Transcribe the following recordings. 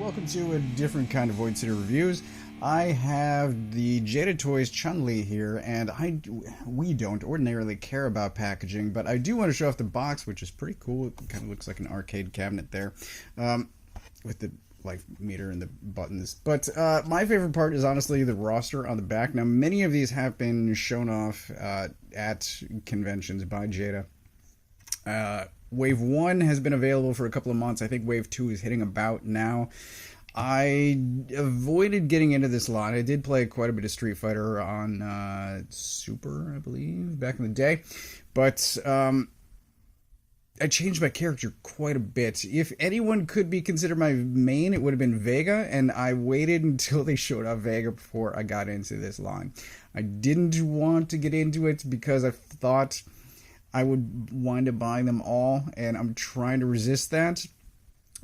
welcome to a different kind of Void City Reviews. I have the JADA Toys Chun-Li here, and we don't ordinarily care about packaging, but I do want to show off the box, which is pretty cool. It kind of looks like an arcade cabinet there, with the life meter and the buttons. But my favorite part is honestly the roster on the back. Now, many of these have been shown off at conventions by JADA. Wave 1 has been available for a couple of months. I think Wave 2 is hitting about now. I avoided getting into this line. I did play quite a bit of Street Fighter on Super, I believe, back in the day. But I changed my character quite a bit. If anyone could be considered my main, it would have been Vega, and I waited until they showed off Vega before I got into this line. I didn't want to get into it because I thought I would wind up buying them all, and I'm trying to resist that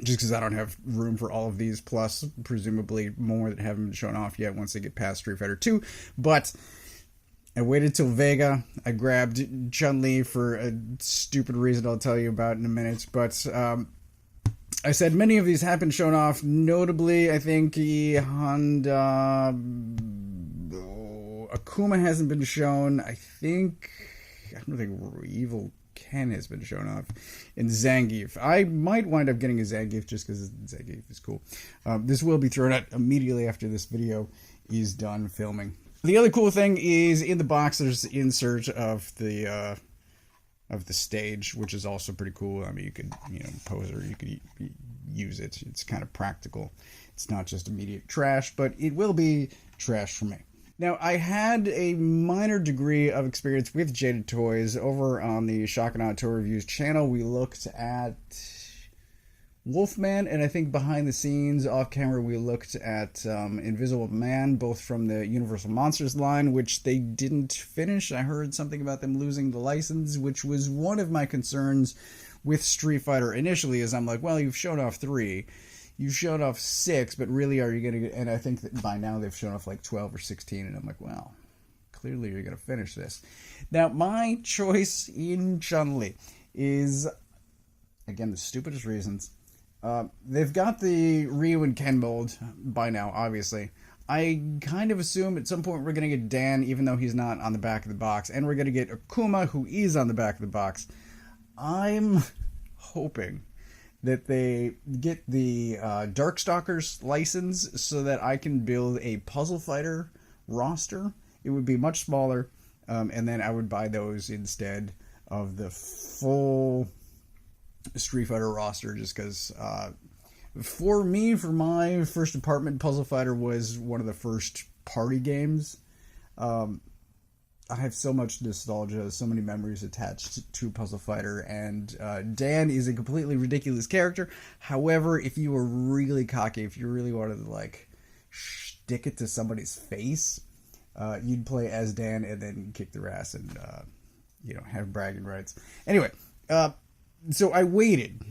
just because I don't have room for all of these, plus presumably more that haven't been shown off yet once they get past Street Fighter 2. But I waited till Vega. I grabbed Chun-Li for a stupid reason I'll tell you about in a minute. But I said many of these have been shown off. Notably, I think Honda Akuma hasn't been shown. I don't think Evil Ken has been shown off. And Zangief. I might wind up getting a Zangief just because Zangief is cool. This will be thrown out immediately after this video is done filming. The other cool thing is in the box there's the insert of the stage, which is also pretty cool. I mean, you could pose or you could use it. It's kind of practical. It's not just immediate trash, but it will be trash for me. Now, I had a minor degree of experience with JADA Toys over on the Shock and Awe Toy Reviews channel. We looked at Wolfman, and I think behind the scenes, off camera, we looked at Invisible Man, both from the Universal Monsters line, which they didn't finish. I heard something about them losing the license, which was one of my concerns with Street Fighter initially, is I'm like, well, you've shown off 3. You showed off 6, but really are you going to get... And I think that by now they've shown off like 12 or 16, and I'm like, well, clearly you're going to finish this. Now, my choice in Chun-Li is, again, the stupidest reasons. They've got the Ryu and Ken mold by now, obviously. I kind of assume at some point we're going to get Dan, even though he's not on the back of the box, and we're going to get Akuma, who is on the back of the box. I'm hoping that they get the Darkstalkers license so that I can build a Puzzle Fighter roster. It would be much smaller, and then I would buy those instead of the full Street Fighter roster, just because for my first apartment, Puzzle Fighter was one of the first party games. I have so much nostalgia, so many memories attached to Puzzle Fighter, and Dan is a completely ridiculous character. However, if you were really cocky, if you really wanted to, like, stick it to somebody's face, you'd play as Dan and then kick their ass and, have bragging rights. Anyway, so I waited.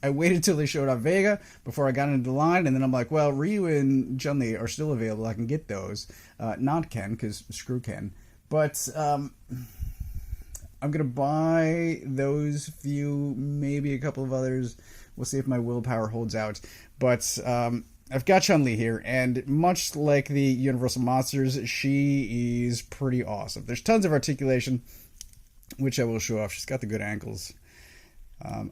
I waited till they showed off Vega before I got into the line, and then I'm like, well, Ryu and Chun-Li are still available. I can get those. Not Ken, because screw Ken. But I'm going to buy those few, maybe a couple of others. We'll see if my willpower holds out. But I've got Chun-Li here, and much like the Universal Monsters, she is pretty awesome. There's tons of articulation, which I will show off. She's got the good ankles.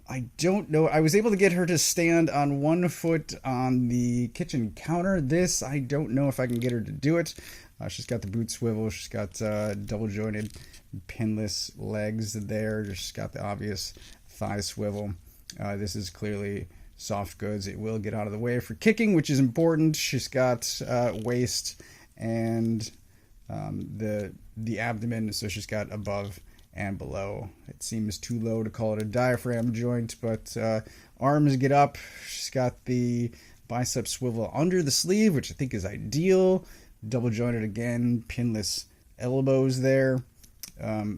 I don't know. I was able to get her to stand on one foot on the kitchen counter. This, I don't know if I can get her to do it. She's got the boot swivel. She's got double jointed pinless legs there. She's got the obvious thigh swivel. This is clearly soft goods. It will get out of the way for kicking, which is important. She's got waist and the abdomen, so she's got above and below. It seems too low to call it a diaphragm joint, but arms get up. She's got the bicep swivel under the sleeve, which I think is ideal. Double jointed again, pinless elbows there.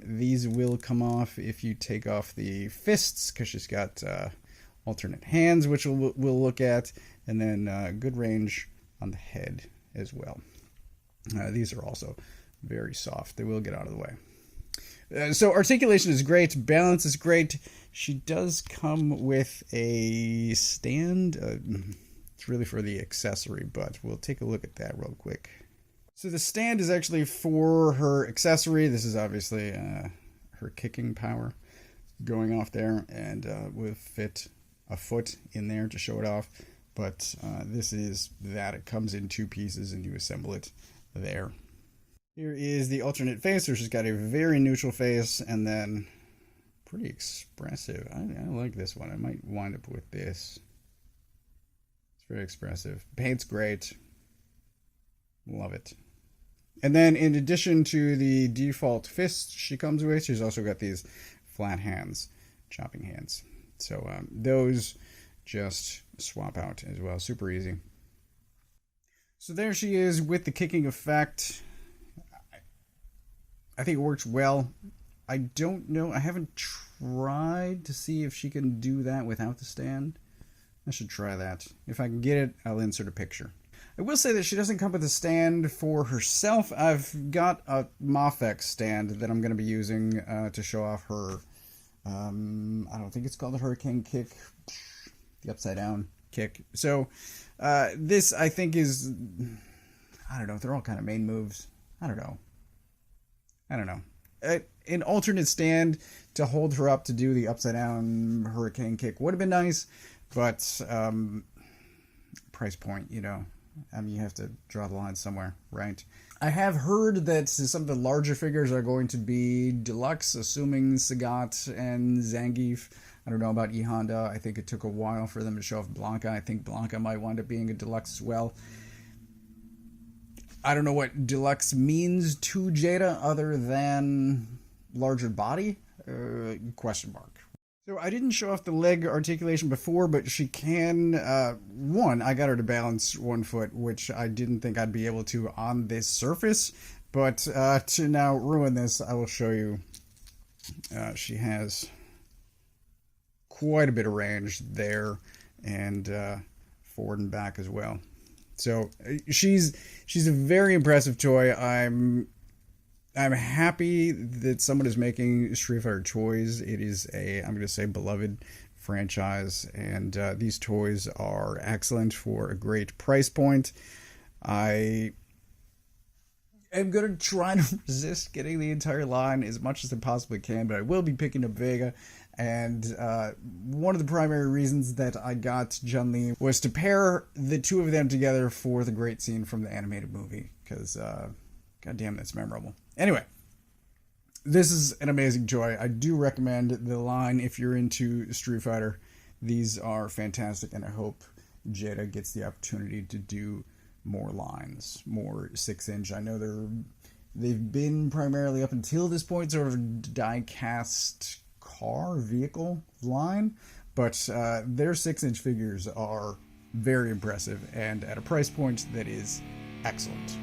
These will come off if you take off the fists, because she's got alternate hands, which we'll look at, and then good range on the head as well. These are also very soft. They will get out of the way. So articulation is great, balance is great. She does come with a stand, It's really for the accessory, but we'll take a look at that real quick. So the stand is actually for her accessory. This is obviously her kicking power going off there, and we'll fit a foot in there to show it off. But this is that. It comes in 2 pieces and you assemble it there. Here is the alternate face. So she's got a very neutral face and then pretty expressive. I like this one. I might wind up with this. It's very expressive. Paint's great. Love it. And then in addition to the default fist she comes with, she's also got these flat hands, chopping hands. So those just swap out as well. Super easy. So there she is with the kicking effect. I think it works well. I don't know. I haven't tried to see if she can do that without the stand. I should try that. If I can get it, I'll insert a picture. I will say that she doesn't come with a stand for herself. I've got a Mafex stand that I'm going to be using to show off her, I don't think it's called the Hurricane Kick, the upside down kick. So this, I think, is, I don't know, they're all kind of main moves. I don't know. An alternate stand to hold her up to do the upside down Hurricane Kick would have been nice, but price point, you know. I mean, you have to draw the line somewhere, right? I have heard that some of the larger figures are going to be deluxe, assuming Sagat and Zangief. I don't know about E Honda. I think it took a while for them to show off Blanca. I think Blanca might wind up being a deluxe as well. I don't know what deluxe means to JADA other than larger body? Question mark. So I didn't show off the leg articulation before, but she can, one, I got her to balance 1 foot, which I didn't think I'd be able to on this surface, but to now ruin this, I will show you she has quite a bit of range there, and forward and back as well. So she's a very impressive toy. I'm happy that someone is making Street Fighter toys. It is I'm going to say, beloved franchise, and these toys are excellent for a great price point. I am going to try to resist getting the entire line as much as I possibly can, but I will be picking up Vega. And one of the primary reasons that I got Chun-Li was to pair the two of them together for the great scene from the animated movie, because goddamn, that's memorable. Anyway, this is an amazing toy. I do recommend the line if you're into Street Fighter. These are fantastic, and I hope JADA gets the opportunity to do more lines, more 6-inch. I know they've been primarily up until this point sort of die-cast car vehicle line, but their 6-inch figures are very impressive and at a price point that is excellent.